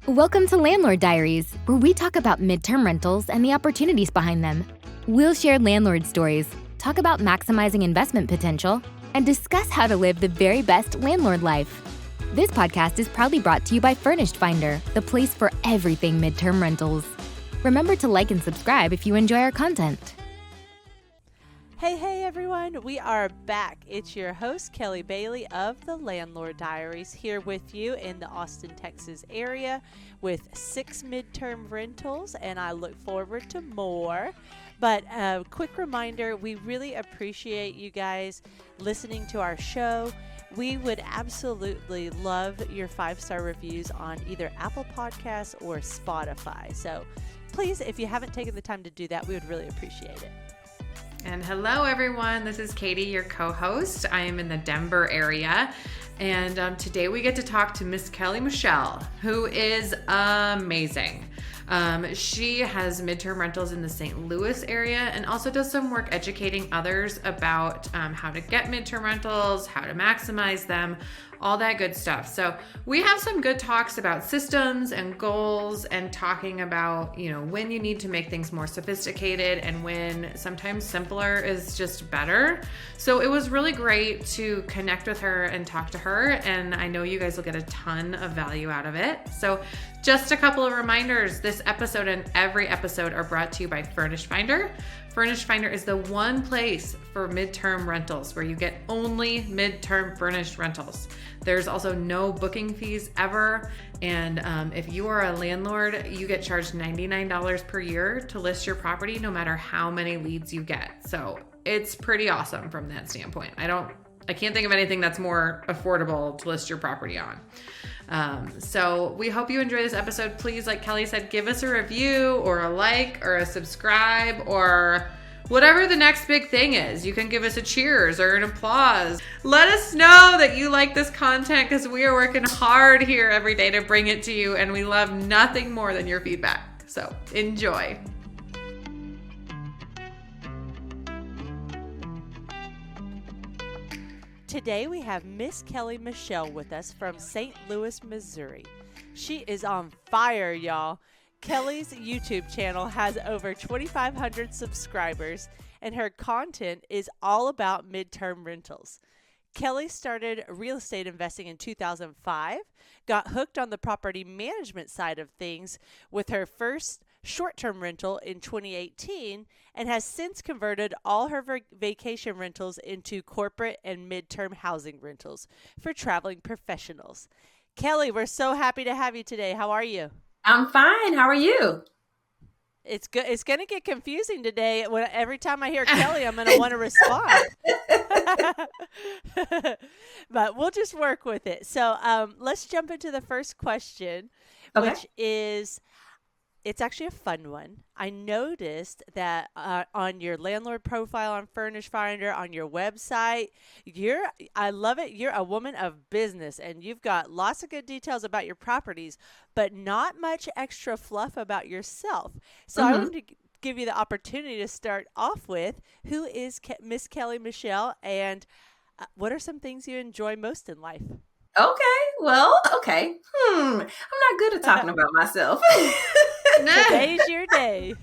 Welcome to Landlord Diaries, where we talk about midterm rentals and the opportunities behind them. We'll share landlord stories, talk about maximizing investment potential, and discuss how to live the very best landlord life. This podcast is proudly brought to you by Furnished Finder, the place for everything midterm rentals. Remember to like and subscribe if you enjoy our content. Hey everyone, we are back. It's your host, Kellie Bailey of the Landlord Diaries, here with you in the Austin, Texas area with 6 midterm rentals, and I look forward to more. But a quick reminder, we really appreciate you guys listening to our show. We would absolutely love your 5-star reviews on either Apple Podcasts or Spotify. So please, if you haven't taken the time to do that, we would really appreciate it. And hello everyone, this is Katie, your co-host. I am in the Denver area, and today we get to talk to Ms Kellie Michele, who is amazing. She has midterm rentals in the St. Louis area and also does some work educating others about how to get midterm rentals, how to maximize them, all that good stuff. So we have some good talks about systems and goals and talking about, when you need to make things more sophisticated and when sometimes simpler is just better. So it was really great to connect with her and talk to her, and I know you guys will get a ton of value out of it. So just a couple of reminders, this episode and every episode are brought to you by Furnished Finder. Furnished Finder is the one place for midterm rentals where you get only midterm furnished rentals. There's also no booking fees ever. And if you are a landlord, you get charged $99 per year to list your property, no matter how many leads you get. So it's pretty awesome from that standpoint. I can't think of anything that's more affordable to list your property on. So we hope you enjoy this episode. Please, like Kellie said, give us a review or a like or a subscribe or whatever the next big thing is. You can give us a cheers or an applause. Let us know that you like this content because we are working hard here every day to bring it to you, and we love nothing more than your feedback. So enjoy. Today we have Ms Kellie Michele with us from St. Louis, Missouri. She is on fire, y'all. Kellie's YouTube channel has over 2,500 subscribers, and her content is all about midterm rentals. Kellie started real estate investing in 2005, got hooked on the property management side of things with her first short-term rental in 2018, and has since converted all her vacation rentals into corporate and midterm housing rentals for traveling professionals. Kellie, we're so happy to have you today. How are you? I'm fine. How are you? It's good. It's going to get confusing today. Every time I hear Kellie, I'm going to want to respond. But we'll just work with it. So let's jump into the first question, which is, it's actually a fun one. I noticed that on your landlord profile on Furnished Finder, on your website, I love it. You're a woman of business, and you've got lots of good details about your properties, but not much extra fluff about yourself. So I wanted to give you the opportunity to start off with, who is Ms Kellie Michele, and what are some things you enjoy most in life? Okay. I'm not good at talking about myself. Today's your day.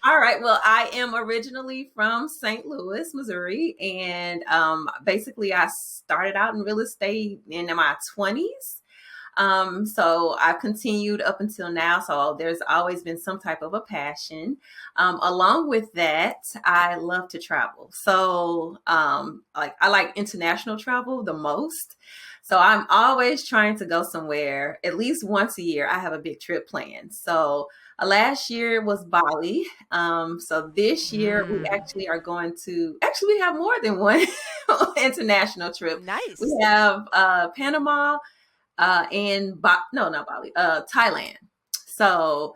All right. Well, I am originally from St. Louis, Missouri. And basically, I started out in real estate in my 20s. So I've continued up until now. So there's always been some type of a passion. Along with that, I love to travel. So I like international travel the most. So I'm always trying to go somewhere at least once a year. I have a big trip planned. So last year was Bali. So this year we actually are going to, we have more than one international trip. Nice. We have Panama and not Bali, Thailand. So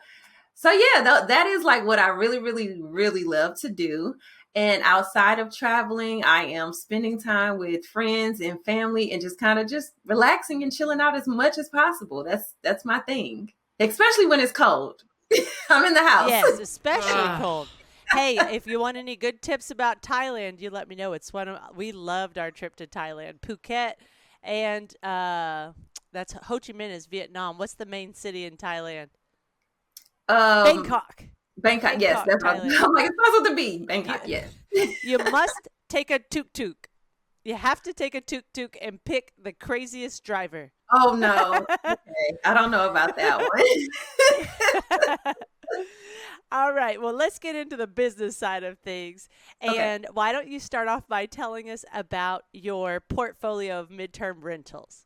yeah, that is like what I really, really, really love to do. And outside of traveling, I am spending time with friends and family and just kind of just relaxing and chilling out as much as possible. That's my thing, especially when it's cold. I'm in the house. Yes, especially cold. Hey, if you want any good tips about Thailand, you let me know. We loved our trip to Thailand, Phuket, and That's Ho Chi Minh is Vietnam. What's the main city in Thailand? Bangkok. Bangkok, Yes, that's what Thailand. I'm like. It's supposed to be Bangkok. Yes. You must take a tuk-tuk. You have to take a tuk-tuk and pick the craziest driver. Oh no. Okay. I don't know about that one. All right. Well, let's get into the business side of things. And Okay. why don't you start off by telling us about your portfolio of midterm rentals?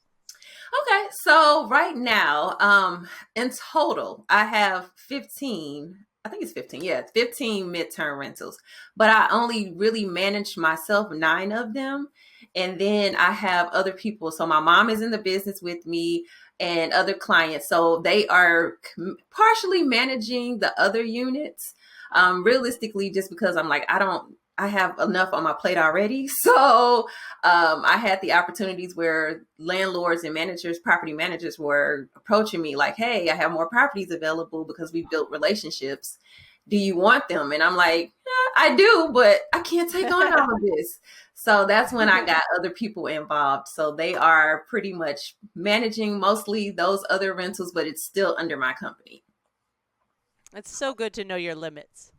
Okay, so right now, in total, I have 15. I think it's 15. Yeah, 15 midterm rentals, but I only really manage myself 9 of them. And then I have other people. So my mom is in the business with me and other clients. So they are partially managing the other units. Realistically, just because I'm like, I have enough on my plate already. So I had the opportunities where landlords and managers, property managers were approaching me like, hey, I have more properties available because we built relationships. Do you want them? And I'm like, yeah, I do, but I can't take on all of this. So that's when I got other people involved. So they are pretty much managing mostly those other rentals, but it's still under my company. It's so good to know your limits.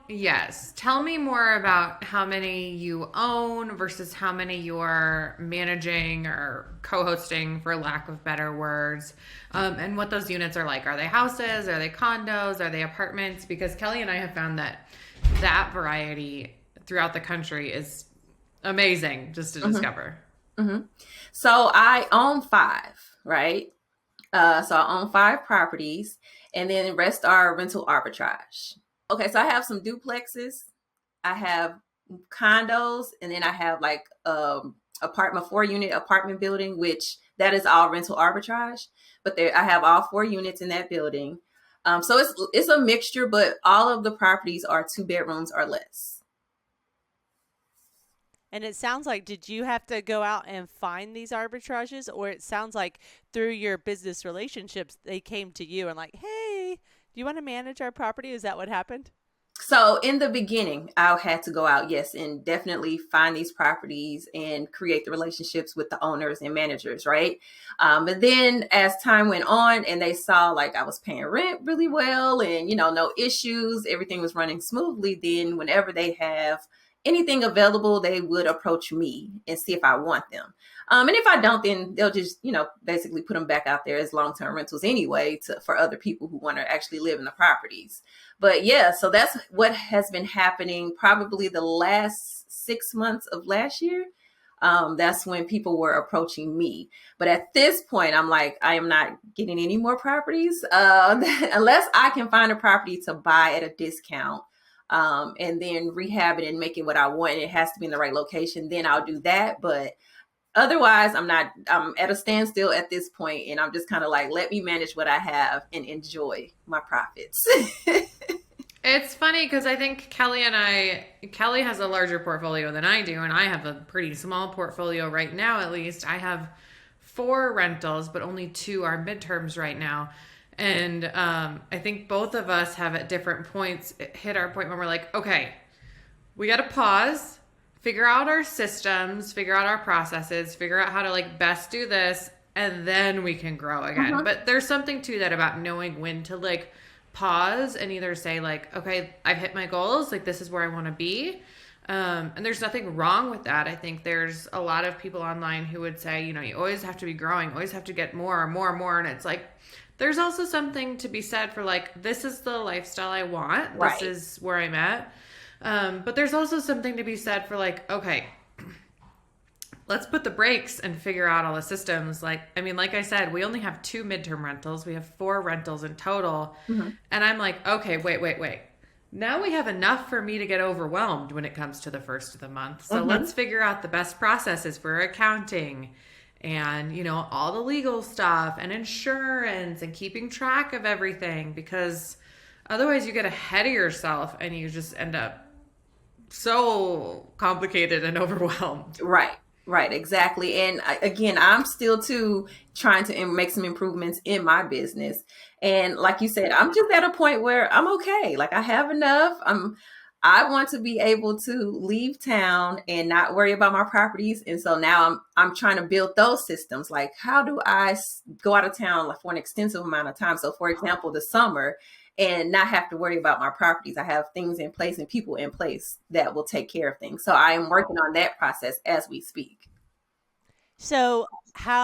Yes. Tell me more about how many you own versus how many you're managing or co-hosting, for lack of better words, and what those units are like. Are they houses? Are they condos? Are they apartments? Because Kellie and I have found that variety throughout the country is amazing just to discover. Mm-hmm. So I own 5, right? So I own 5 properties, and then the rest are rental arbitrage. Okay, so I have some duplexes, I have condos, and then I have like apartment 4-unit apartment building, which that is all rental arbitrage. But there, I have all 4 units in that building. So it's a mixture, but all of the properties are 2 bedrooms or less. And it sounds like, did you have to go out and find these arbitrages? Or it sounds like through your business relationships, they came to you and like, hey, do you want to manage our property? Is that what happened? So in the beginning, I had to go out, yes, and definitely find these properties and create the relationships with the owners and managers, right? But then as time went on and they saw like I was paying rent really well and, no issues, everything was running smoothly, then whenever they have anything available, they would approach me and see if I want them. And if I don't, then they'll just, basically put them back out there as long-term rentals anyway for other people who want to actually live in the properties. But yeah, so that's what has been happening probably the last 6 months of last year. That's when people were approaching me. But at this point, I'm like, I am not getting any more properties unless I can find a property to buy at a discount. And then rehab it and make it what I want. It has to be in the right location. Then I'll do that. But otherwise, I'm at a standstill at this point, and I'm just kind of like, let me manage what I have and enjoy my profits. It's funny because I think Kellie has a larger portfolio than I do, and I have a pretty small portfolio right now, at least. I have 4 rentals, but only 2 are midterms right now. And I think both of us have at different points hit our point where we're like, okay, we got to pause, figure out our systems, figure out our processes, figure out how to like best do this, and then we can grow again. Uh-huh. But there's something to that about knowing when to like pause and either say like, okay, I've hit my goals, like this is where I want to be. And there's nothing wrong with that. I think there's a lot of people online who would say, you always have to be growing, always have to get more. And it's like, there's also something to be said for like, this is the lifestyle I want. Right. This is where I'm at. But there's also something to be said for like, okay, let's put the brakes and figure out all the systems. Like I said, we only have 2 midterm rentals. We have 4 rentals in total. Mm-hmm. And I'm like, okay, wait. Now we have enough for me to get overwhelmed when it comes to the first of the month. So let's figure out the best processes for accounting and, all the legal stuff and insurance and keeping track of everything, because otherwise you get ahead of yourself and you just end up so complicated and overwhelmed. Right, exactly. And again, I'm still too trying to make some improvements in my business. And like you said, I'm just at a point where I'm okay. Like I have enough. I want to be able to leave town and not worry about my properties. And so now I'm trying to build those systems. Like, how do I go out of town for an extensive amount of time? So for example, the summer, and not have to worry about my properties. I have things in place and people in place that will take care of things. So I am working on that process as we speak. So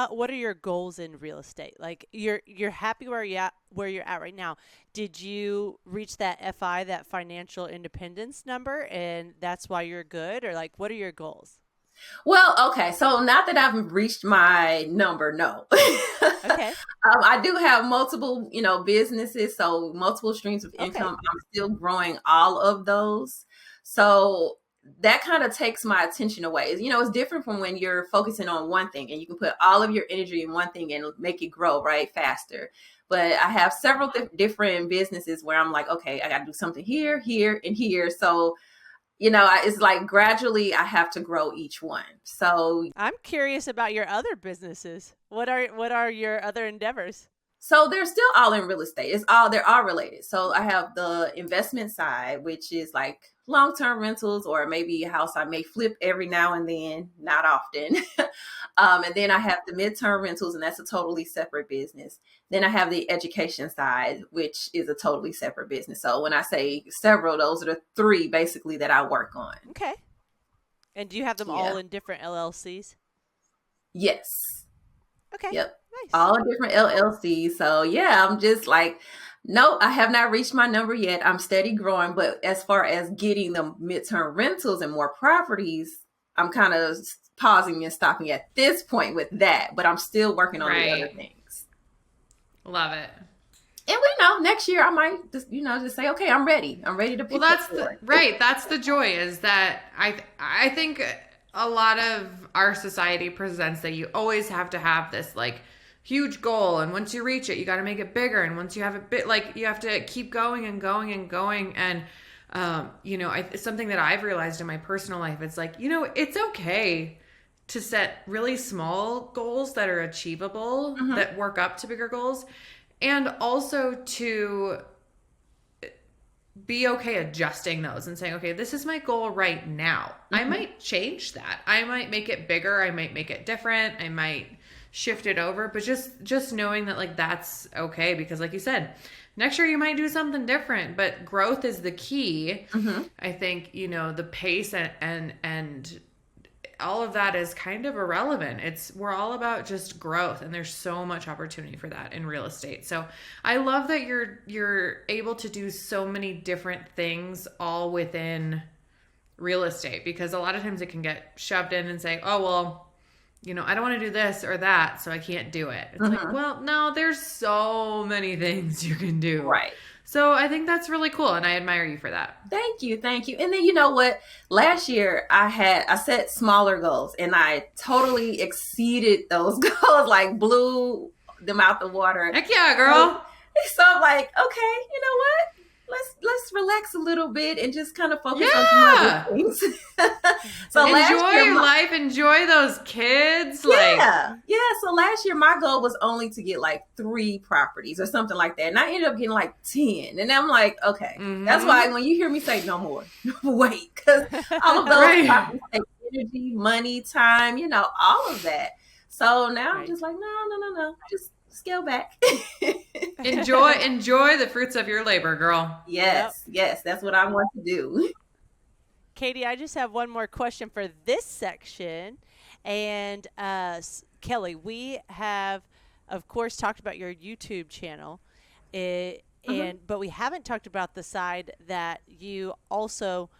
what are your goals in real estate? Like you're happy where you're at right now. Did you reach that FI, that financial independence number, and that's why you're good? Or like, what are your goals? Well, okay. So not that I've reached my number, no. Okay. I do have multiple, businesses, so multiple streams of income. Okay. I'm still growing all of those. So that kind of takes my attention away. It's different from when you're focusing on one thing and you can put all of your energy in one thing and make it grow right faster. But I have several different businesses where I'm like, okay, I got to do something here, here, and here. So, it's like gradually I have to grow each one. So I'm curious about your other businesses. What are your other endeavors? So they're still all in real estate. They're all related. So I have the investment side, which is like long-term rentals, or maybe a house I may flip every now and then, not often. And then I have the midterm rentals, and that's a totally separate business. Then I have the education side, which is a totally separate business. So when I say several, those are the three basically that I work on. Okay. And do you have them all in different LLCs? Yes. Okay. Yep. Nice. All different LLCs. So yeah, I'm just like, no, I have not reached my number yet. I'm steady growing. But as far as getting the midterm rentals and more properties, I'm kind of pausing and stopping at this point with that. But I'm still working on the other things. Love it. And next year I might just say, okay, I'm ready. I'm ready to pick that's the joy, is that I think a lot of our society presents that you always have to have this like huge goal, and once you reach it, you got to make it bigger, and once you have it you have to keep going and going and going. And it's something that I've realized in my personal life. It's like, it's okay to set really small goals that are achievable, that work up to bigger goals, and also to be okay adjusting those and saying, okay, this is my goal right now. I might change that. I might make it bigger. I might make it different. I might shift it over, but just knowing that like that's okay, because like you said, next year you might do something different, but growth is the key. I think, the pace and all of that is kind of irrelevant. We're all about just growth, and there's so much opportunity for that in real estate. So I love that you're able to do so many different things all within real estate, because a lot of times it can get shoved in and say, oh, well, I don't want to do this or that, so I can't do it. It's like, well, no, there's so many things you can do. Right. So I think that's really cool, and I admire you for that. Thank you. And then you know what? Last year I set smaller goals, and I totally exceeded those goals, like blew them out the water. Heck yeah, girl. So I'm like, okay, you know what? Let's relax a little bit and just kind of focus on some other things. So enjoy your life, enjoy those kids. Yeah. So last year my goal was only to get like 3 properties or something like that, and I ended up getting like 10. And I'm like, okay, that's why when you hear me say no more, wait, because all of those properties take energy, money, time, all of that. So now I'm just like, no, just scale back. enjoy the fruits of your labor, girl. Yes, that's what I want to do. Katie, I just have one more question for this section. And Kellie, we have, of course, talked about your YouTube channel, but we haven't talked about the side that you also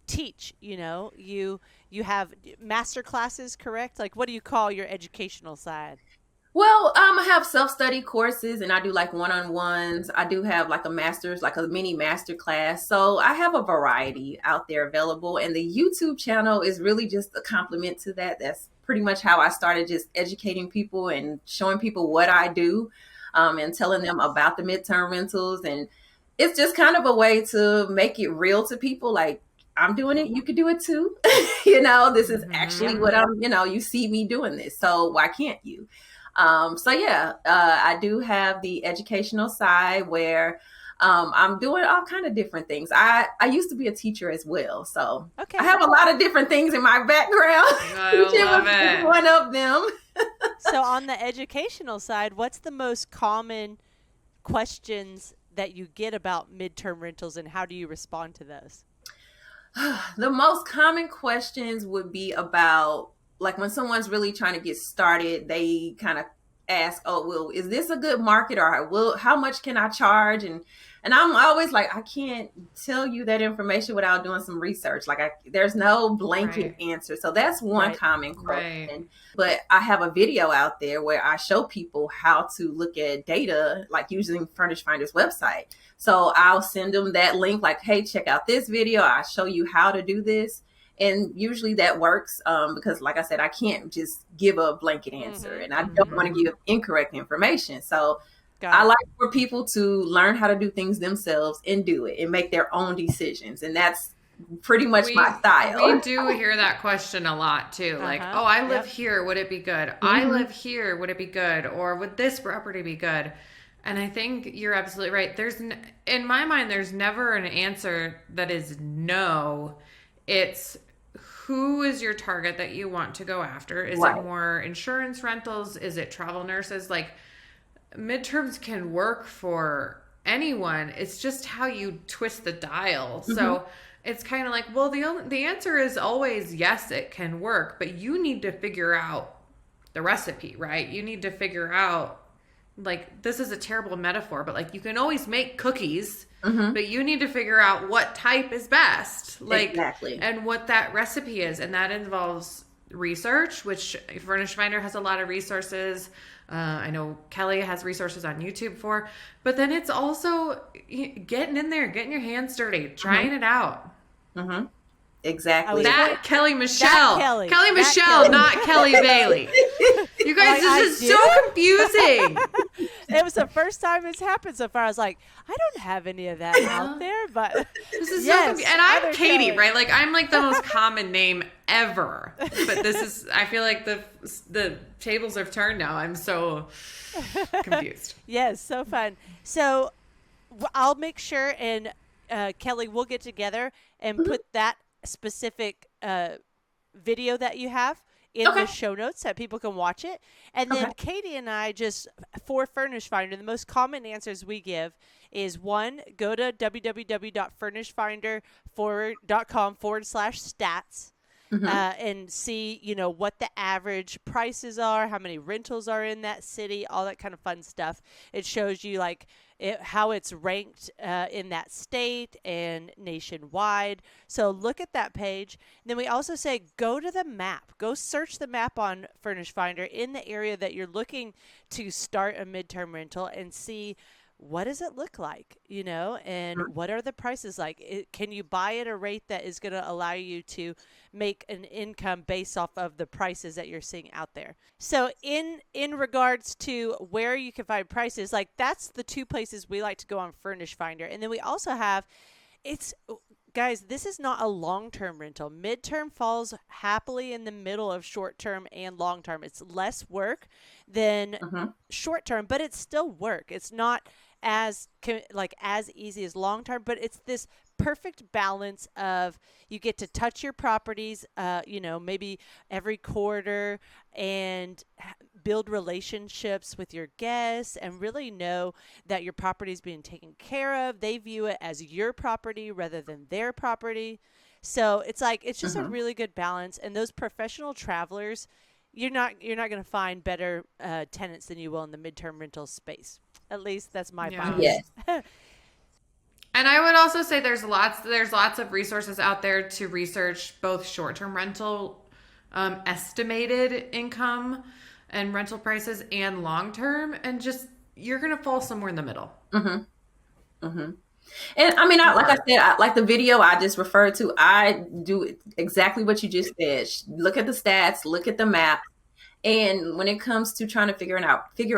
teach. You have master classes, correct? Like, what do you call your educational side? Well, I have self-study courses, and I do like one-on-ones. I do have like a master's, like a mini master class. So I have a variety out there available. And the YouTube channel is really just a complement to that. That's pretty much how I started, just educating people and showing people what I do, and telling them about the midterm rentals. And it's just kind of a way to make it real to people. Like, I'm doing it, you could do it too. This is actually what you see me doing this. So why can't you? I do have the educational side where I'm doing all kind of different things. I used to be a teacher as well, so Okay. I have a lot of different things in my background. I love it. One of them. So on the educational side, what's the most common questions that you get about midterm rentals, and how do you respond to those? The most common questions would be about, like, when someone's really trying to get started, they kind of ask, oh, well, is this a good market, or how much can I charge? And I'm always like, I can't tell you that information without doing some research. Like, there's no blanket answer. So that's one common question. Right. But I have a video out there where I show people how to look at data, like using Furnished Finder's website. So I'll send them that link, like, hey, check out this video. I show you how to do this. And usually that works because, like I said, I can't just give a blanket answer, and I don't want to give incorrect information. So I like for people to learn how to do things themselves and do it and make their own decisions. And that's pretty much my style. We do hear that question a lot too. Like, oh, I live here. Would it be good? I live here. Would it be good? Or would this property be good? And I think you're absolutely right. In my mind, there's never an answer that is no. It's who is your target that you want to go after? Is it more insurance rentals? Is it travel nurses? Like, midterms can work for anyone. It's just how you twist the dial. So it's kind of like, well, the answer is always yes, it can work, but you need to figure out the recipe, right? You need to figure out, like, this is a terrible metaphor, but like, you can always make cookies, but you need to figure out what type is best, like, and what that recipe is. And that involves research, which Furnished Finder has a lot of resources. I know Kellie has resources on YouTube for, but then it's also getting in there, getting your hands dirty, trying it out. Exactly. That Kellie Michele. Kellie Michele, not Kellie Bailey. You guys, this is so confusing. It was the first time it's happened so far. I was like, I don't have any of that out there, but this is so confusing. And I'm Katie, right? Like, I'm like the most common name ever. But this is, I feel like the tables have turned now. I'm so confused. Yes, so fun. So I'll make sure, and Kellie, we'll get together and put that specific video that you have in the show notes so that people can watch it. And then Katie and I, just for Furnished Finder, the most common answers we give is, one, go to www.furnishedfinder.com/stats and see, what the average prices are, how many rentals are in that city, all that kind of fun stuff. It shows you like how it's ranked in that state and nationwide. So look at that page. And then we also say, go to the map. Go search the map on Furnished Finder in the area that you're looking to start a midterm rental, and see, what does it look like, and what are the prices like? Can you buy at a rate that is going to allow you to make an income based off of the prices that you're seeing out there? So in regards to where you can find prices, like, that's the two places we like to go on Furnished Finder. And then we also have, guys, this is not a long-term rental. Midterm falls happily in the middle of short-term and long-term. It's less work than short-term, but it's still work. It's not as easy as long-term, but it's this perfect balance of, you get to touch your properties, maybe every quarter, and build relationships with your guests and really know that your property is being taken care of. They view it as your property rather than their property. So it's just a really good balance. And those professional travelers, you're not going to find better tenants than you will in the midterm rental space. At least that's my bias. Yes. And I would also say there's lots of resources out there to research both short-term rental estimated income and rental prices, and long-term, and just, you're going to fall somewhere in the middle. And I mean, like I said, like the video I just referred to, I do exactly what you just said. Look at the stats, look at the map. And when it comes to trying to figure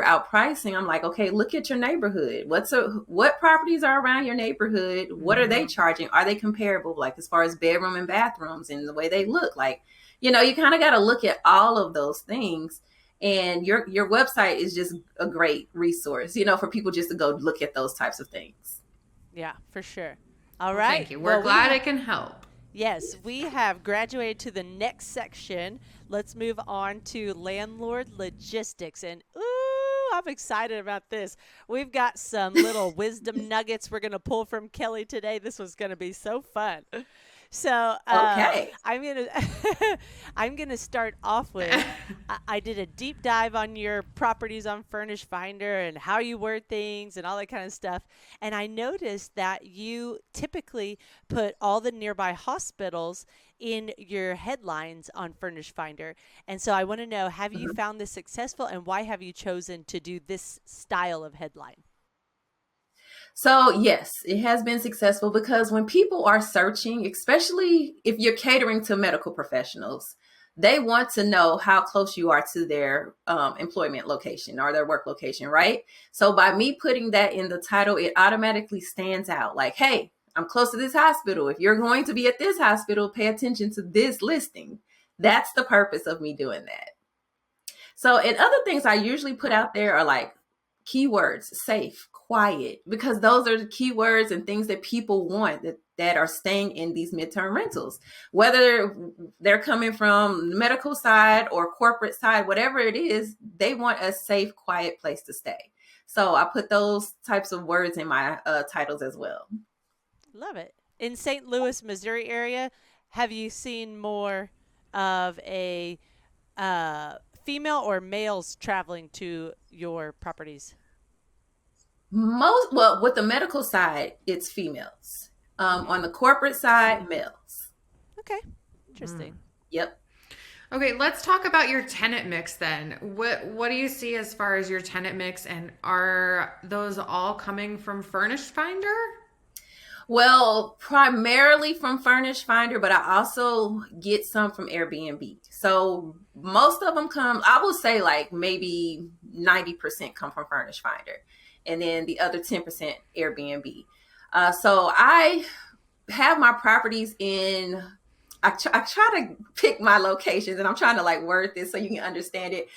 out pricing, I'm like, okay, look at your neighborhood. What properties are around your neighborhood? What are they charging? Are they comparable? Like, as far as bedroom and bathrooms and the way they look, like, you kind of got to look at all of those things. And your website is just a great resource, for people just to go look at those types of things. Yeah, for sure. All Well, right. thank you. We're glad I can help. Yes, we have graduated to the next section. Let's move on to Landlord Logistics. And ooh, I'm excited about this. We've got some little wisdom nuggets we're going to pull from Kellie today. This was going to be so fun. So Okay. I'm gonna I'm gonna start off with I did a deep dive on your properties on Furnished Finder and how you word things and all that kind of stuff. And I noticed that you typically put all the nearby hospitals in your headlines on Furnished Finder. And so I want to know, have you found this successful, and why have you chosen to do this style of headline? So yes, it has been successful because when people are searching, especially if you're catering to medical professionals, they want to know how close you are to their employment location or their work location, right? So by me putting that in the title, it automatically stands out like, hey, I'm close to this hospital. If you're going to be at this hospital, pay attention to this listing. That's the purpose of me doing that. So, and other things I usually put out there are like keywords, safe, quiet, because those are the keywords and things that people want that are staying in these midterm rentals, whether they're coming from the medical side or corporate side, whatever it is, they want a safe, quiet place to stay. So I put those types of words in my titles as well. Love it. In St. Louis, Missouri area, have you seen more of a female or males traveling to your properties? Well, with the medical side, it's females. On the corporate side, males. Okay, interesting. Yep. Okay, let's talk about your tenant mix then. What do you see as far as your tenant mix, and are those all coming from Furnished Finder? Well, primarily from Furnished Finder, but I also get some from Airbnb. So most of them come, I will say like maybe 90% come from Furnished Finder, and then the other 10% Airbnb. So I have my properties in, I try to pick my locations, and I'm trying to like word this so you can understand it.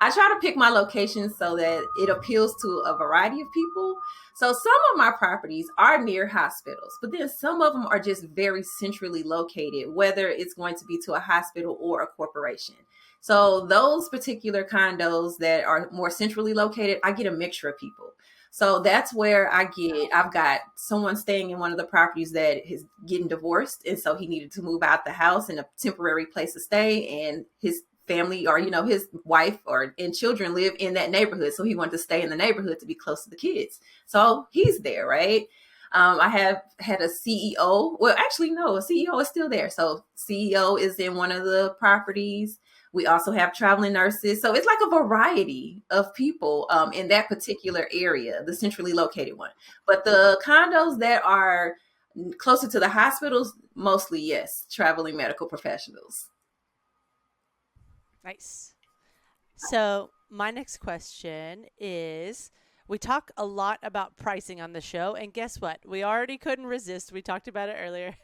I try to pick my locations so that it appeals to a variety of people. So some of my properties are near hospitals, but then some of them are just very centrally located, whether it's going to be to a hospital or a corporation. So those particular condos that are more centrally located, I get a mixture of people. So that's where I've got someone staying in one of the properties that is getting divorced. And so he needed to move out the house in a temporary place to stay. And his family or, his wife and children live in that neighborhood. So he wanted to stay in the neighborhood to be close to the kids. So he's there, right? I have had a CEO. Well, actually, no, a CEO is still there. So CEO is in one of the properties. We also have traveling nurses. So it's like a variety of people in that particular area, the centrally located one. But the condos that are closer to the hospitals, mostly, yes, traveling medical professionals. Nice. So my next question is, we talk a lot about pricing on the show, and guess what? We already couldn't resist. We talked about it earlier.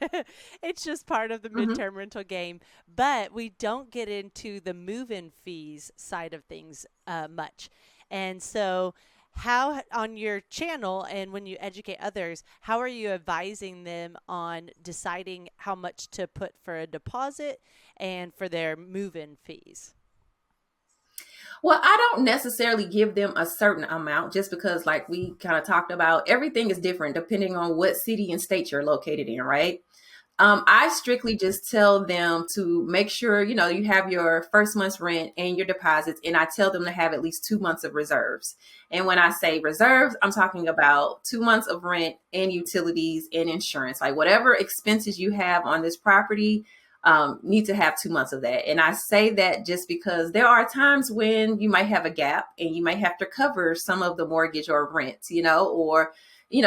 It's just part of the midterm rental game, but we don't get into the move-in fees side of things much. And so how, on your channel and when you educate others, how are you advising them on deciding how much to put for a deposit and for their move-in fees? Well, I don't necessarily give them a certain amount just because, like we kind of talked about, everything is different depending on what city and state you're located in, right? I strictly just tell them to make sure, you have your first month's rent and your deposits. And I tell them to have at least 2 months of reserves. And when I say reserves, I'm talking about 2 months of rent and utilities and insurance, like whatever expenses you have on this property. Need to have 2 months of that. And I say that just because there are times when you might have a gap and you might have to cover some of the mortgage or rent, or,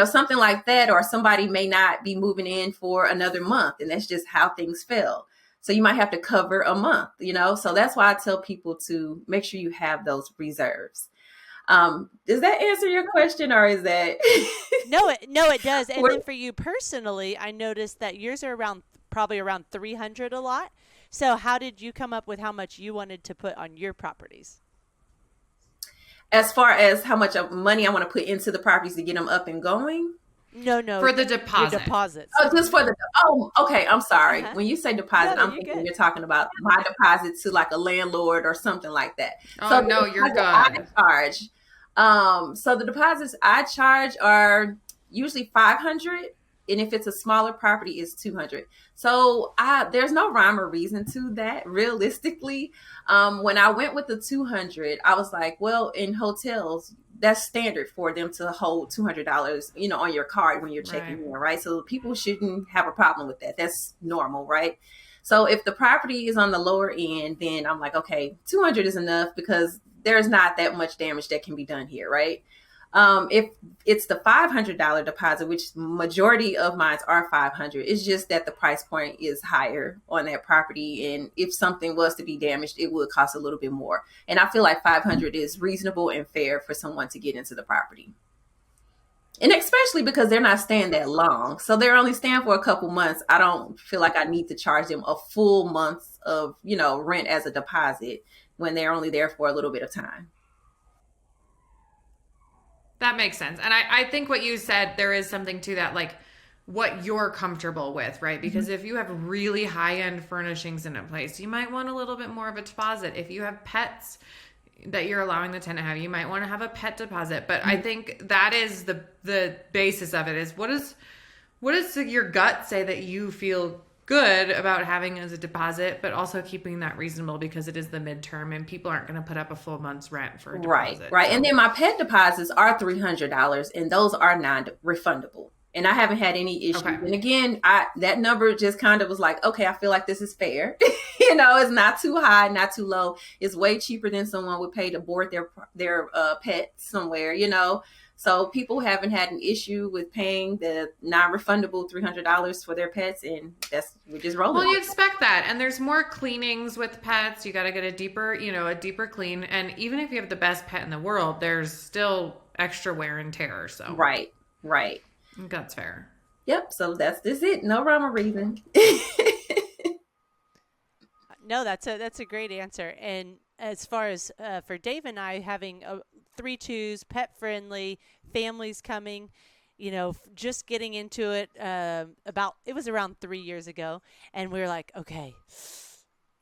something like that, or somebody may not be moving in for another month. And that's just how things fell. So you might have to cover a month, so that's why I tell people to make sure you have those reserves. Does that answer your question, or is that? No, it does. And then for you personally, I noticed that yours are probably around 300 a lot. So how did you come up with how much you wanted to put on your properties? As far as how much money I want to put into the properties to get them up and going? No, For the your deposit. deposits. Oh, just for the, okay. I'm sorry. Uh-huh. When you say deposit, No, I'm you're thinking good. you're talking about my deposit to like a landlord or something like that. Oh, So no, the you're deposit good. I charge, so the deposits I charge are usually 500. And if it's a smaller property, it's 200. So there's no rhyme or reason to that. Realistically, when I went with the 200, I was like, well, in hotels, that's standard for them to hold $200, on your card when you're checking in, right? So people shouldn't have a problem with that. That's normal, right? So if the property is on the lower end, then I'm like, okay, 200 is enough because there's not that much damage that can be done here, right? If it's the $500 deposit, which majority of mine are 500, it's just that the price point is higher on that property. And if something was to be damaged, it would cost a little bit more. And I feel like 500 is reasonable and fair for someone to get into the property. And especially because they're not staying that long. So they're only staying for a couple months. I don't feel like I need to charge them a full month of, rent as a deposit when they're only there for a little bit of time. That makes sense. And I think what you said, there is something to that, like what you're comfortable with, right? Because if you have really high-end furnishings in a place, you might want a little bit more of a deposit. If you have pets that you're allowing the tenant to have, you might want to have a pet deposit. But I think that is the basis of it, is what does your gut say that you feel good about having as a deposit, but also keeping that reasonable because it is the midterm and people aren't going to put up a full month's rent for a deposit. Right. So. And then my pet deposits are $300 and those are non-refundable. And I haven't had any issues. Okay. And again, that number just kind of was like, okay, I feel like this is fair. It's not too high, not too low. It's way cheaper than someone would pay to board their pet somewhere, So people haven't had an issue with paying the non-refundable $300 for their pets, and we're just rolling. Well, you expect that, and there's more cleanings with pets. You got to get a deeper clean, and even if you have the best pet in the world, there's still extra wear and tear. So right, I think that's fair. Yep. So that's it. No rhyme or reason. No, that's a great answer. And as far as for Dave and I having 3 2s, pet friendly, families coming, just getting into it it was around 3 years ago, and we were like, okay,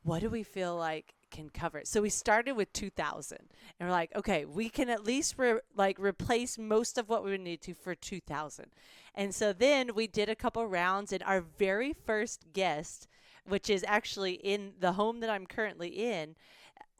what do we feel like can cover it? So we started with 2,000, and we're like, okay, we can at least replace most of what we would need to for 2,000. And so then we did a couple rounds, and our very first guest, which is actually in the home that I'm currently in,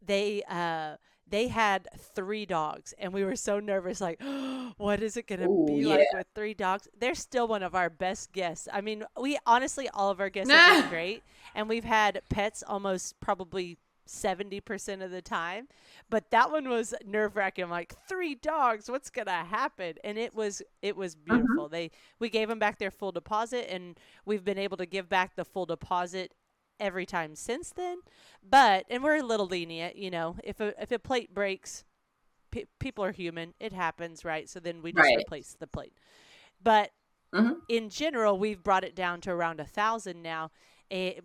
they had 3 dogs, and we were so nervous, like, oh, what is it going to be like with 3 dogs? They're still one of our best guests. I mean, all of our guests have been great, and we've had pets almost probably 70% of the time, but that one was nerve-wracking. I'm like, 3 dogs, what's going to happen? And it was beautiful. We gave them back their full deposit, and we've been able to give back the full deposit every time since then. And we're a little lenient, if a plate breaks, people are human, it happens, right? So then we just replace the plate. But in general, we've brought it down to around 1,000 now,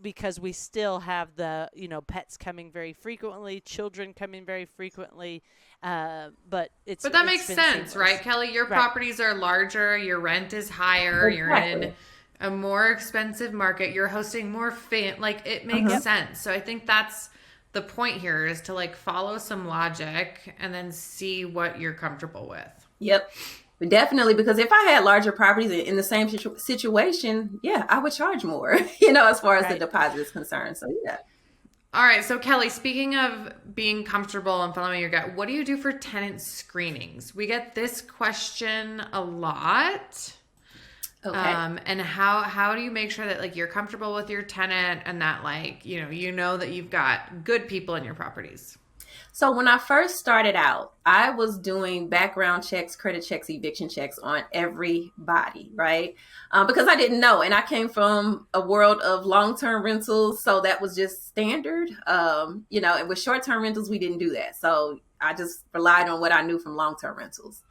because we still have the pets coming very frequently, children coming very frequently, but that makes sense, seamless. Right, Kelly? Your properties are larger, your rent is higher, you're in a more expensive market, you're hosting more it makes sense. So I think that's the point here, is to follow some logic and then see what you're comfortable with. Yep. Definitely, because if I had larger properties in the same situation, I would charge more, as far as the deposit is concerned. So, yeah. All right. So, Kelly, speaking of being comfortable and following your gut, what do you do for tenant screenings? We get this question a lot. Okay. And how do you make sure that you're comfortable with your tenant and that that you've got good people in your properties? So when I first started out, I was doing background checks, credit checks, eviction checks on everybody, right? Because I didn't know. And I came from a world of long-term rentals. So that was just standard. And with short-term rentals, we didn't do that. So I just relied on what I knew from long-term rentals.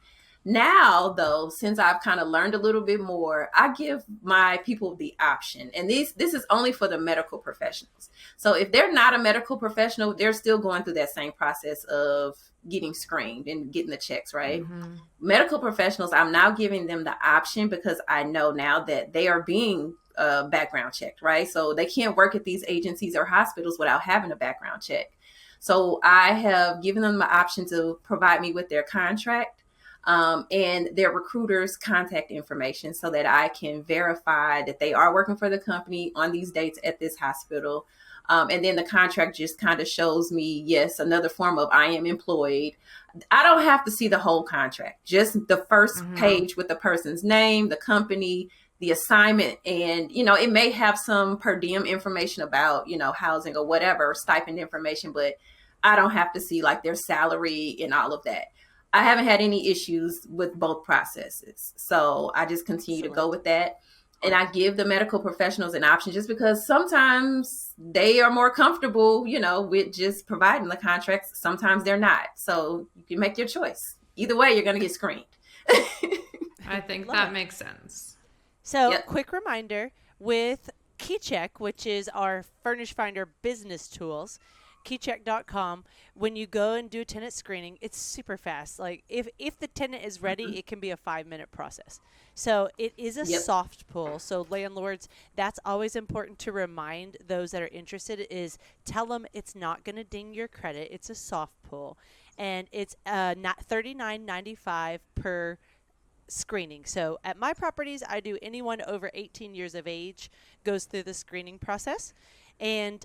Now, though, since I've kind of learned a little bit more, I give my people the option. And this is only for the medical professionals. So if they're not a medical professional, they're still going through that same process of getting screened and getting the checks, right? Mm-hmm. Medical professionals, I'm now giving them the option because I know now that they are being background checked, right? So they can't work at these agencies or hospitals without having a background check. So I have given them the option to provide me with their contract and their recruiter's contact information so that I can verify that they are working for the company on these dates at this hospital. And then the contract just kind of shows me, yes, another form of I am employed. I don't have to see the whole contract, just the first page with the person's name, the company, the assignment. And, it may have some per diem information about, housing or whatever, stipend information, but I don't have to see like their salary and all of that. I haven't had any issues with both processes. So I just continue to go with that. And I give the medical professionals an option just because sometimes they are more comfortable, with just providing the contracts. Sometimes they're not. So you can make your choice. Either way, you're going to get screened. I think that makes sense. So quick reminder with KeyCheck, which is our Furnished Finder business tools, keycheck.com, when you go and do tenant screening, it's super fast. Like if the tenant is ready, it can be a 5-minute process. So it is a soft pull. So landlords, that's always important to remind those that are interested is tell them it's not going to ding your credit. It's a soft pull. And it's not $39.95 per screening. So at my properties, I do anyone over 18 years of age goes through the screening process. And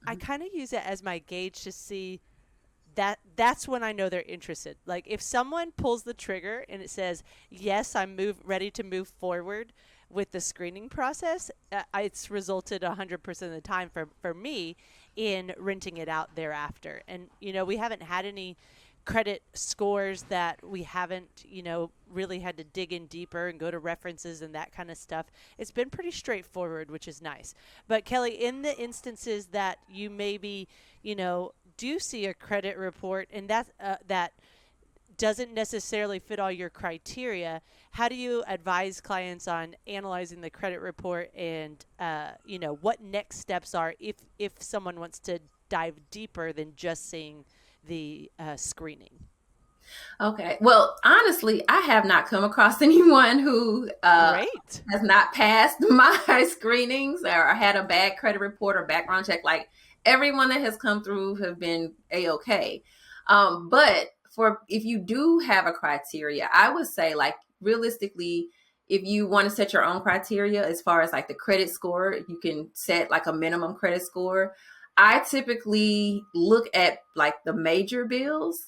I kind of use it as my gauge to see that's when I know they're interested. Like if someone pulls the trigger and it says, yes, I'm ready to move forward with the screening process, it's resulted 100% of the time for me in renting it out thereafter. And, we haven't had any credit scores that we haven't, really had to dig in deeper and go to references and that kind of stuff. It's been pretty straightforward, which is nice. But Kellie, in the instances that you maybe, do see a credit report and that doesn't necessarily fit all your criteria, how do you advise clients on analyzing the credit report and, what next steps are if someone wants to dive deeper than just seeing the screening? Okay. Well, honestly, I have not come across anyone who has not passed my screenings or had a bad credit report or background check. Like everyone that has come through have been A-okay. But if you do have a criteria, I would say like realistically, if you want to set your own criteria as far as like the credit score, you can set like a minimum credit score. I typically look at like the major bills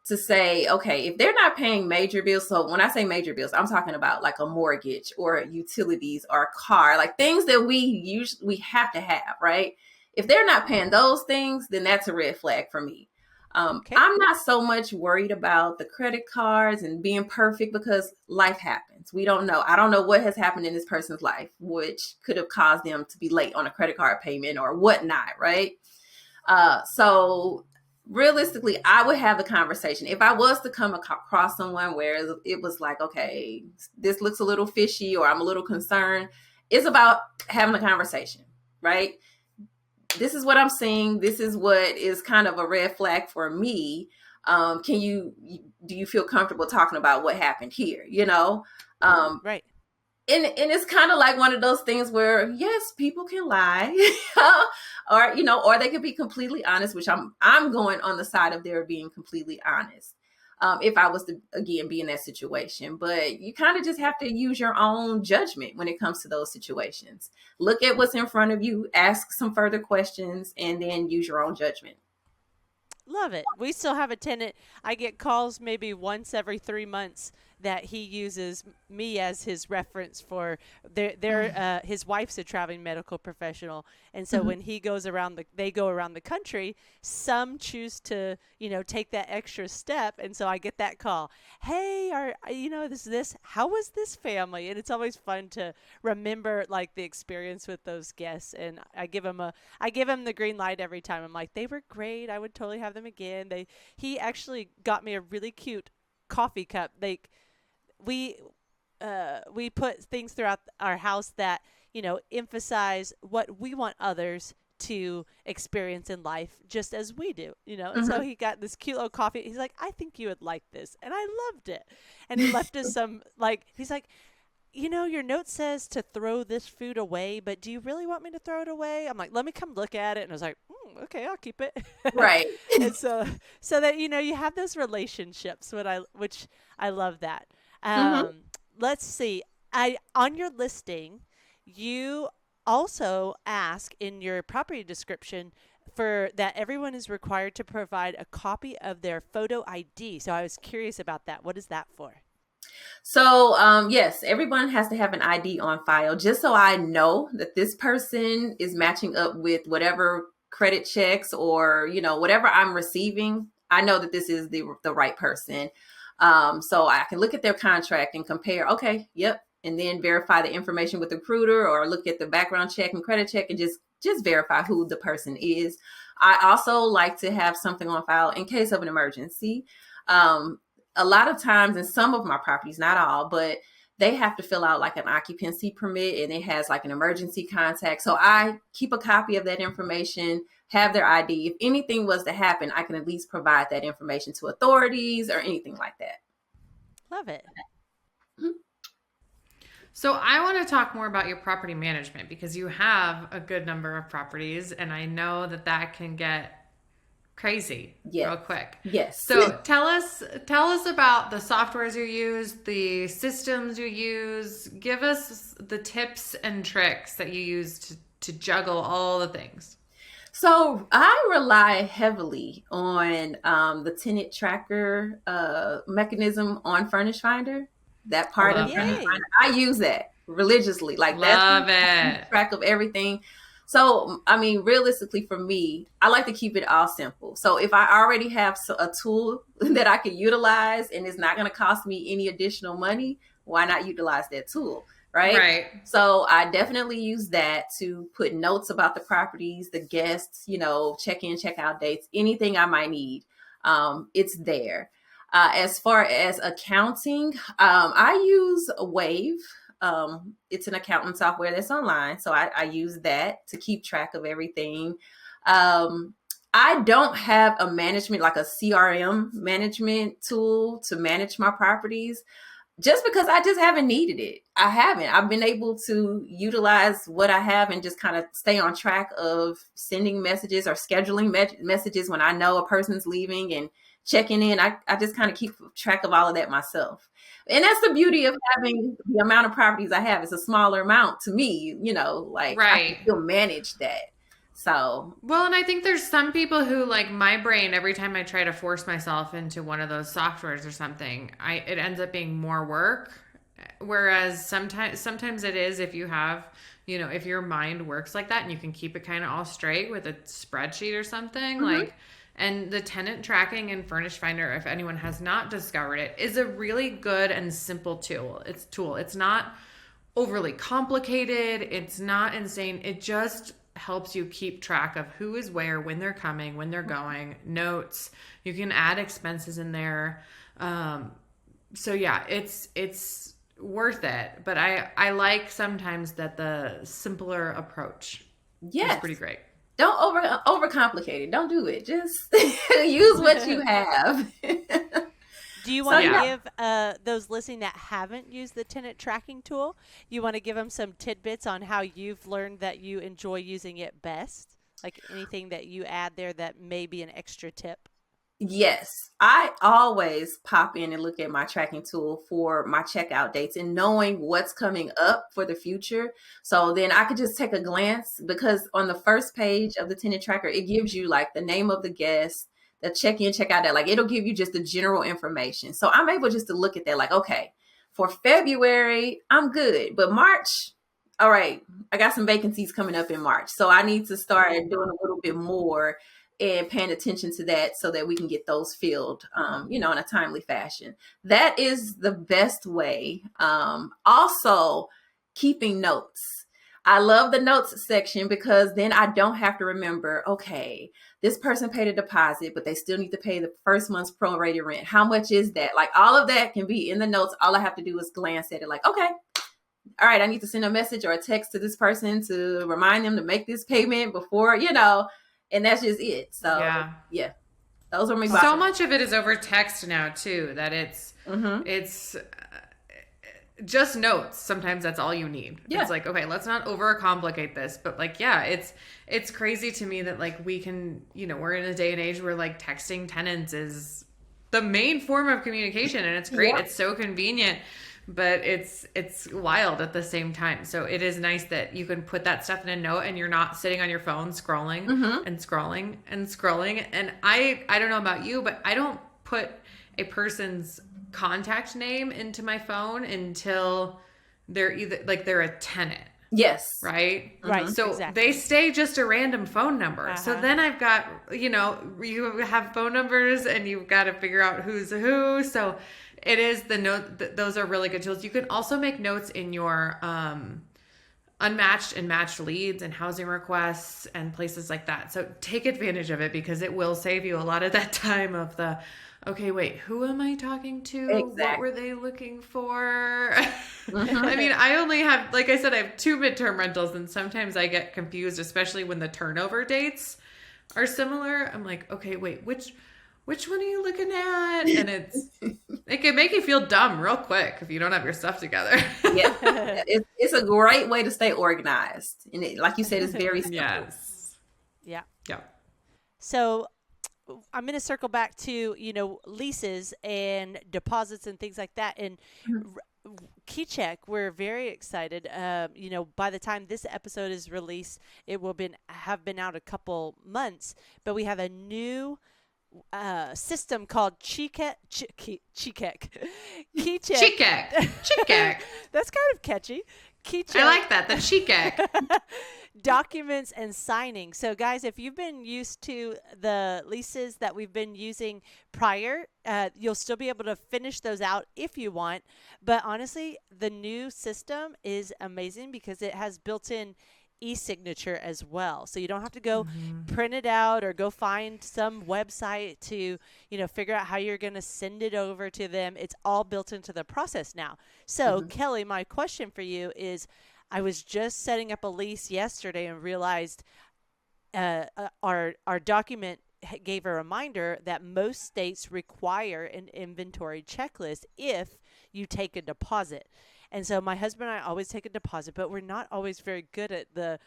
to say, okay, if they're not paying major bills, so when I say major bills, I'm talking about like a mortgage or utilities or a car, like things that we have to have, right? If they're not paying those things, then that's a red flag for me. Okay. I'm not so much worried about the credit cards and being perfect because life happens. We don't know. I don't know what has happened in this person's life, which could have caused them to be late on a credit card payment or whatnot, right? So realistically, I would have the conversation. If I was to come across someone where it was like, okay, this looks a little fishy or I'm a little concerned, it's about having a conversation, right? This is what I'm seeing. This is what is kind of a red flag for me. Do you feel comfortable talking about what happened here? Right. And it's kind of like one of those things where, yes, people can lie or they could be completely honest, which I'm going on the side of their being completely honest. If I was to, again, be in that situation. But you kind of just have to use your own judgment when it comes to those situations. Look at what's in front of you, ask some further questions, and then use your own judgment. Love it. We still have a tenant. I get calls maybe once every 3 months that he uses me as his reference for his wife's a traveling medical professional. And so when he goes they go around the country, some choose to, take that extra step. And so I get that call. Hey, how was this family? And it's always fun to remember like the experience with those guests. And I give him the green light every time. I'm like, they were great. I would totally have them again. He actually got me a really cute coffee cup. we put things throughout our house that, emphasize what we want others to experience in life just as we do, And so he got this cute little coffee. He's like, I think you would like this. And I loved it. And he left us some, he's like, your note says to throw this food away, but do you really want me to throw it away? I'm like, let me come look at it. And I was like, okay, I'll keep it. Right. And so that, you have those relationships, which I love that. Let's see. On your listing, you also ask in your property description for that everyone is required to provide a copy of their photo ID. So I was curious about that. What is that for? So, yes, everyone has to have an ID on file just so I know that this person is matching up with whatever credit checks or, whatever I'm receiving. I know that this is the right person. So I can look at their contract and compare, okay, yep. And then verify the information with the recruiter or look at the background check and credit check and just verify who the person is. I also like to have something on file in case of an emergency. A lot of times in some of my properties, not all, but they have to fill out like an occupancy permit and it has like an emergency contact. So I keep a copy of that information, have their ID. If anything was to happen, I can at least provide that information to authorities or anything like that. Love it. So I want to talk more about your property management because you have a good number of properties and I know that can get crazy real quick. Yes. So tell us about the softwares you use, the systems you use. Give us the tips and tricks that you use to juggle all the things. So I rely heavily on the tenant tracker mechanism on Furnished Finder. That part of Furnished Finder, I use that religiously. Love it. Track of everything. So, I mean, realistically for me, I like to keep it all simple. So if I already have a tool that I can utilize and it's not going to cost me any additional money, why not utilize that tool? Right. So I definitely use that to put notes about the properties, the guests, check-in, check-out dates, anything I might need. It's there. As far as accounting, I use Wave. It's an accounting software that's online. So I use that to keep track of everything. I don't have a management, like a CRM management tool to manage my properties just because I just haven't needed it. I haven't. I've been able to utilize what I have and just kind of stay on track of sending messages or scheduling messages when I know a person's leaving and checking in. I just kind of keep track of all of that myself. And that's the beauty of having the amount of properties I have. It's a smaller amount to me, I can still manage that. So, well, and I think there's some people who, like my brain, every time I try to force myself into one of those softwares or something, it ends up being more work. Whereas sometimes it is, if you have, if your mind works like that and you can keep it kind of all straight with a spreadsheet or something, and the tenant tracking and Furnished Finder, if anyone has not discovered it, is a really good and simple tool. It's not overly complicated. It's not insane. It just helps you keep track of who is where, when they're coming, when they're going, notes. You can add expenses in there. So yeah, it's worth it. But I like sometimes that the simpler approach is pretty great. Don't overcomplicate it. Don't do it. Just use what you have. Do you want to give those listening that haven't used the tenant tracking tool, you want to give them some tidbits on how you've learned that you enjoy using it best? Like anything that you add there that may be an extra tip? Yes, I always pop in and look at my tracking tool for my checkout dates and knowing what's coming up for the future. So then I could just take a glance, because on the first page of the tenant tracker, it gives you like the name of the guest, the check-in, check-out, that it'll give you just the general information. So I'm able just to look at that like, okay, for February, I'm good. But March, all right, I got some vacancies coming up in March. So I need to start doing a little bit more and paying attention to that so that we can get those filled, in a timely fashion. That is the best way. Also, keeping notes. I love the notes section because then I don't have to remember, okay, this person paid a deposit, but they still need to pay the first month's prorated rent. How much is that? Like, all of that can be in the notes. All I have to do is glance at it like, okay, all right, I need to send a message or a text to this person to remind them to make this payment before, and that's just it. So yeah, those are my so much of it is over text now too, that it's just notes. Sometimes that's all you need. Yeah. It's like, okay, let's not overcomplicate this, but like, yeah, it's crazy to me that like we can, we're in a day and age where like texting tenants is the main form of communication, and it's great. Yeah. It's so convenient, but it's wild at the same time. So it is nice that you can put that stuff in a note and you're not sitting on your phone scrolling and scrolling and scrolling. And I don't know about you, but I don't put a person's contact name into my phone until they're they're a tenant. Yes. Right? Right. So they stay just a random phone number. So then I've got, you have phone numbers and you've got to figure out who's who. So it is the note. Those are really good tools. You can also make notes in your unmatched and matched leads and housing requests and places like that. So take advantage of it, because it will save you a lot of that time of the, okay, wait, who am I talking to? Exactly. What were they looking for? I mean, I only have, like I said, I have 2 midterm rentals, and sometimes I get confused, especially when the turnover dates are similar. I'm like, okay, wait, which one are you looking at? And it can make you feel dumb real quick if you don't have your stuff together. Yeah, it's a great way to stay organized, and like you said, it's very simple. Yes. Yeah. Yeah. So I'm going to circle back to, leases and deposits and things like that. And KeyCheck, we're very excited. By the time this episode is released, it will have been out a couple months, but we have a new system called KeyCheck. That's kind of catchy. KeyCheck. I like that. The KeyCheck. Documents and signing. So guys, if you've been used to the leases that we've been using prior, you'll still be able to finish those out if you want. But honestly, the new system is amazing because it has built-in e-signature as well. So you don't have to go print it out or go find some website to, figure out how you're going to send it over to them. It's all built into the process now. So Kellie, my question for you is, I was just setting up a lease yesterday and realized our document gave a reminder that most states require an inventory checklist if you take a deposit. And so my husband and I always take a deposit, but we're not always very good at the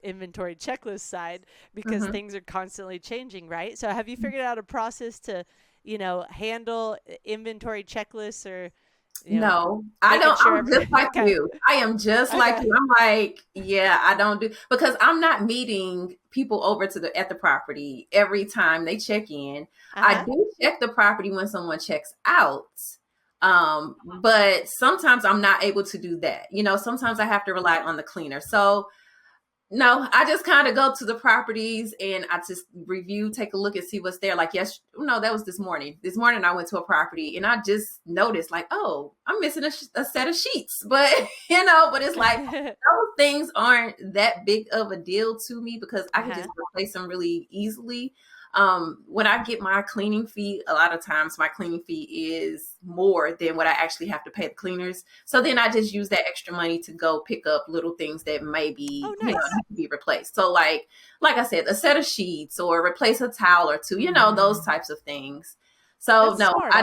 inventory checklist side because things are constantly changing, right? So have you figured out a process to, handle inventory checklists or... No, I don't. Sure I'm just like you. I am just like you. I'm like, I don't do, because I'm not meeting people over at the property every time they check in. I do check the property when someone checks out. But sometimes I'm not able to do that. Sometimes I have to rely on the cleaner. So no, I just kind of go to the properties and I just take a look and see what's there. Like, that was this morning. This morning I went to a property and I just noticed like, oh, I'm missing a set of sheets. But, but it's like, those things aren't that big of a deal to me because I can just replace them really easily. When I get my cleaning fee, a lot of times my cleaning fee is more than what I actually have to pay the cleaners. So then I just use that extra money to go pick up little things that maybe need to be replaced. So like I said, a set of sheets or replace a towel or two, those types of things. So that's smart.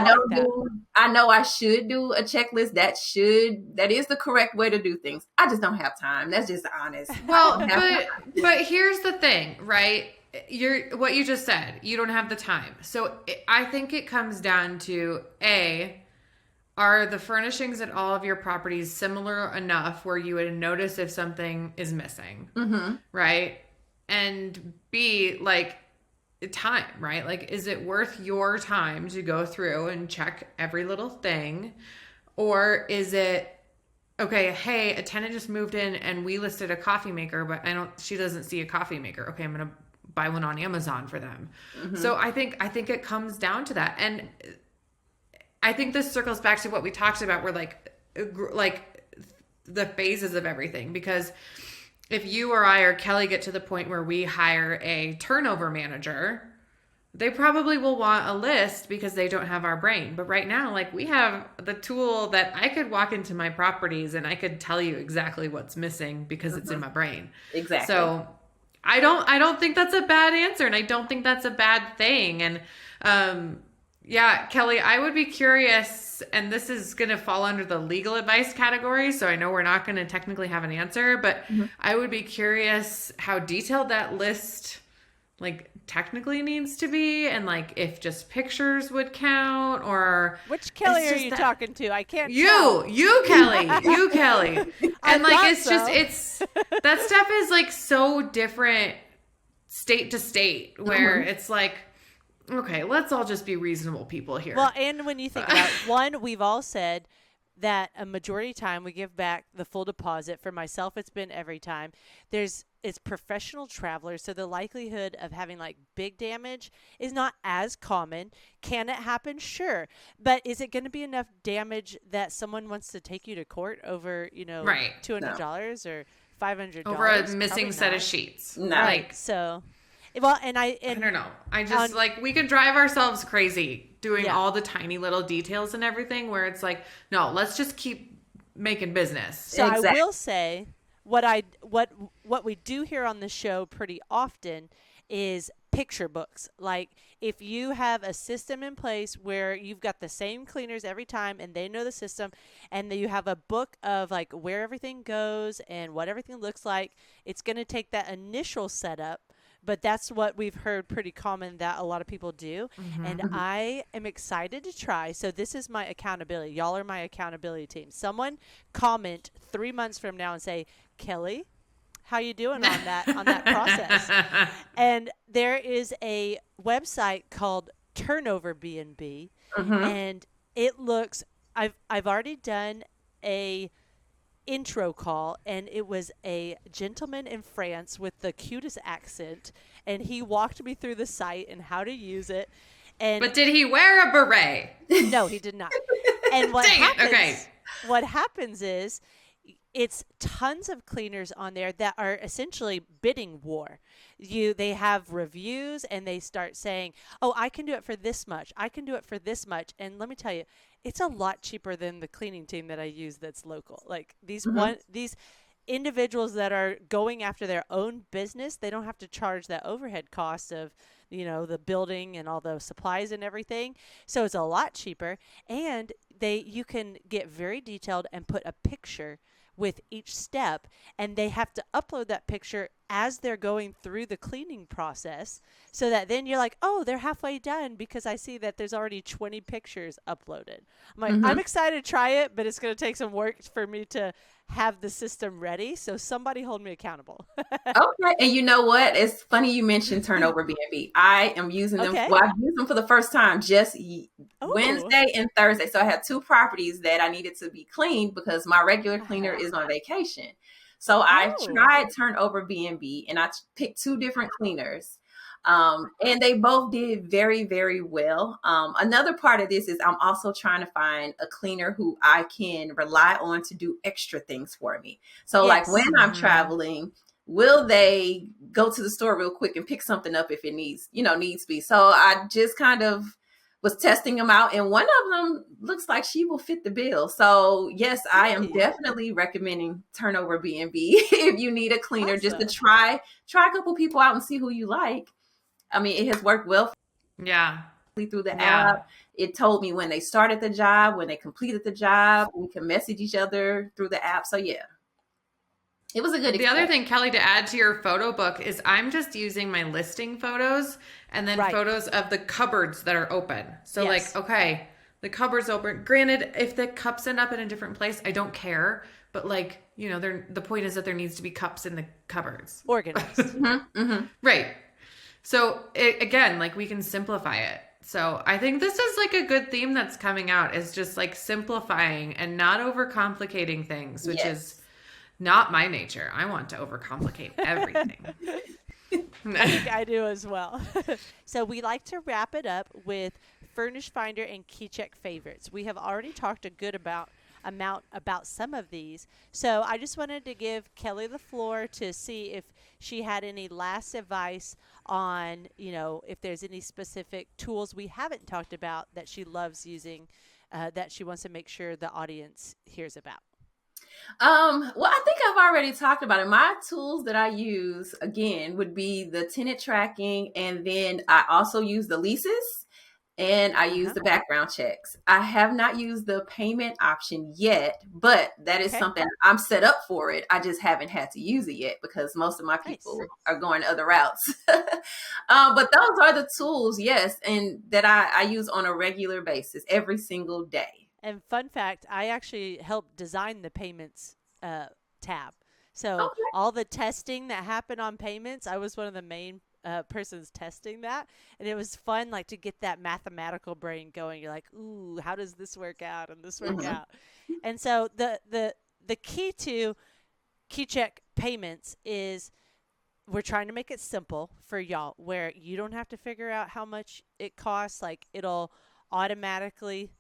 I know I should do a checklist. That is the correct way to do things. I just don't have time. That's just honest. Well, but here's the thing, right? What you just said, you don't have the time. So I think it comes down to are the furnishings at all of your properties similar enough where you would notice if something is missing, right? And B, like time, right? Like, is it worth your time to go through and check every little thing? Or is it, okay, hey, a tenant just moved in and we listed a coffee maker, but she doesn't see a coffee maker. Okay, I'm going to buy one on Amazon for them. So I think it comes down to that. And I think this circles back to what we talked about, where like the phases of everything, because if you or I or Kelly get to the point where we hire a turnover manager, they probably will want a list because they don't have our brain. But right now, like, we have the tool that I could walk into my properties and I could tell you exactly what's missing because it's in my brain. Exactly. So I don't think that's a bad answer, and I don't think that's a bad thing. And yeah, Kelly, I would be curious, and this is going to fall under the legal advice category, so I know we're not going to technically have an answer, but I would be curious how detailed that list like technically needs to be, and like if just pictures would count, or which Kelly are you talking to? I can't tell. You Kelly, you Kelly. And like it's so. just it's that stuff is like so different state to state, where it's like, okay, let's all just be reasonable people here. Well, and when you think about it, one, we've all said that a majority of time we give back the full deposit. For myself, it's been every time. It's professional travelers, so the likelihood of having like big damage is not as common. Can it happen? Sure. But is it going to be enough damage that someone wants to take you to court over, right. $200 or $500? Over a missing set of sheets. No. Like, so, well, and I don't know. I just like, we could drive ourselves crazy doing all the tiny little details and everything, where it's like, no, let's just keep making business. So I will say what we do here on the show pretty often is picture books. Like, if you have a system in place where you've got the same cleaners every time and they know the system, and then you have a book of like where everything goes and what everything looks like, it's going to take that initial setup. But that's what we've heard pretty common that a lot of people do. And I am excited to try. So this is my accountability. Y'all are my accountability team. Someone comment 3 months from now and say, Kelly, how you doing on that process? And there is a website called Turnover B&B, and it looks, I've already done a intro call, and it was a gentleman in France with the cutest accent, and he walked me through the site and how to use it. And but did he wear a beret? No, he did not. And what happens is it's tons of cleaners on there that are essentially bidding war. They have reviews, and they start saying, oh, I can do it for this much. I can do it for this much. And let me tell you, it's a lot cheaper than the cleaning team that I use that's local. Like these individuals that are going after their own business, they don't have to charge that overhead cost of, the building and all the supplies and everything. So it's a lot cheaper, and you can get very detailed and put a picture with each step, and they have to upload that picture as they're going through the cleaning process, so that then you're like, oh, they're halfway done because I see that there's already 20 pictures uploaded. I'm like, I'm excited to try it, but it's going to take some work for me to have the system ready. So somebody hold me accountable. Okay. And you know what? It's funny you mentioned Turnover B&B. I am using them. Okay. Well, I've used them for the first time just Wednesday and Thursday. So I had 2 properties that I needed to be cleaned because my regular cleaner is on vacation. So I tried Turnover B&B, and I picked 2 different cleaners. And they both did very, very well. Another part of this is I'm also trying to find a cleaner who I can rely on to do extra things for me. So like when I'm traveling, will they go to the store real quick and pick something up if it needs be? So I just kind of was testing them out, and one of them looks like she will fit the bill. So yes, I am definitely recommending Turnover B&B if you need a cleaner, just to try a couple people out and see who you like. I mean, it has worked well through the app. It told me when they started the job, when they completed the job. We can message each other through the app. So yeah, it was a good experience. The other thing, Kelly, to add to your photo book is I'm just using my listing photos and then photos of the cupboards that are open. So like, okay, the cupboard's open. Granted, if the cups end up in a different place, I don't care. But like, the point is that there needs to be cups in the cupboards. Organized. Right. So again, like, we can simplify it. So I think this is like a good theme that's coming out, is just like simplifying and not overcomplicating things, which is not my nature. I want to overcomplicate everything. I think I do as well. So we like to wrap it up with Furnished Finder and KeyCheck favorites. We have already talked a good amount about some of these. So I just wanted to give Kellie the floor to see if she had any last advice on, if there's any specific tools we haven't talked about that she loves using, that she wants to make sure the audience hears about. Well, I think I've already talked about it. My tools that I use, again, would be the tenant tracking, and then I also use the leases, and I use the background checks. I have not used the payment option yet, but that is something I'm set up for it. I just haven't had to use it yet because most of my people are going other routes. But those are the tools, yes, and that I use on a regular basis every single day. And fun fact, I actually helped design the payments tab. So all the testing that happened on payments, I was one of the main persons testing that. And it was fun, like, to get that mathematical brain going. You're like, ooh, how does this work out and this work out? And so the key to KeyCheck payments is we're trying to make it simple for y'all, where you don't have to figure out how much it costs. Like, it'll automatically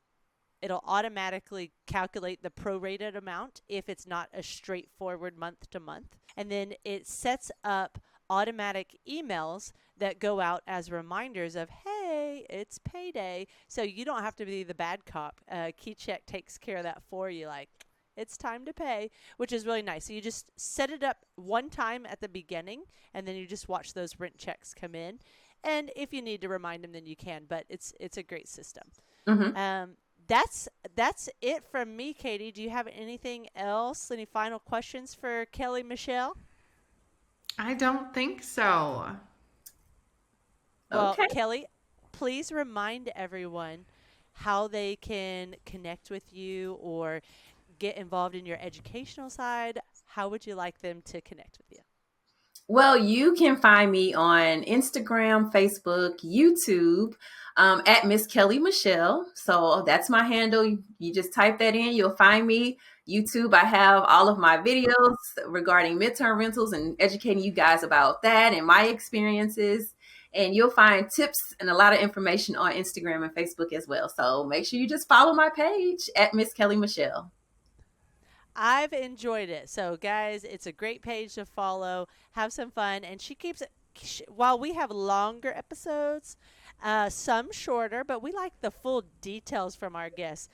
calculate the prorated amount if it's not a straightforward month to month. And then it sets up automatic emails that go out as reminders of, hey, it's payday. So you don't have to be the bad cop. KeyCheck takes care of that for you. Like, it's time to pay, which is really nice. So you just set it up one time at the beginning, and then you just watch those rent checks come in. And if you need to remind them, then you can. But it's a great system. That's it from me, Katie. Do you have anything else? Any final questions for Kellie Michele? I don't think so. Well, Kellie, please remind everyone how they can connect with you or get involved in your educational side. How would you like them to connect with you? Well, you can find me on Instagram, Facebook, YouTube, at Ms Kellie Michele. So that's my handle. You just type that in, you'll find me. YouTube, I have all of my videos regarding midterm rentals and educating you guys about that and my experiences. And you'll find tips and a lot of information on Instagram and Facebook as well. So make sure you just follow my page at Ms Kellie Michele. I've enjoyed it. So, guys, it's a great page to follow. Have some fun. And she keeps it, while we have longer episodes, some shorter, but we like the full details from our guests.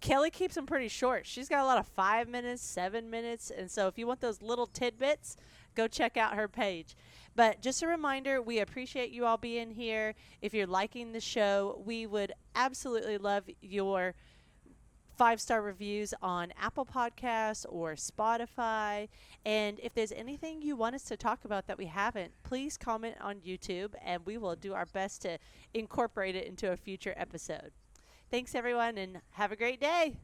Kellie keeps them pretty short. She's got a lot of 5 minutes, 7 minutes. And so if you want those little tidbits, go check out her page. But just a reminder, we appreciate you all being here. If you're liking the show, we would absolutely love your 5-star reviews on Apple Podcasts or Spotify. And if there's anything you want us to talk about that we haven't, please comment on YouTube, and we will do our best to incorporate it into a future episode. Thanks, everyone, and have a great day.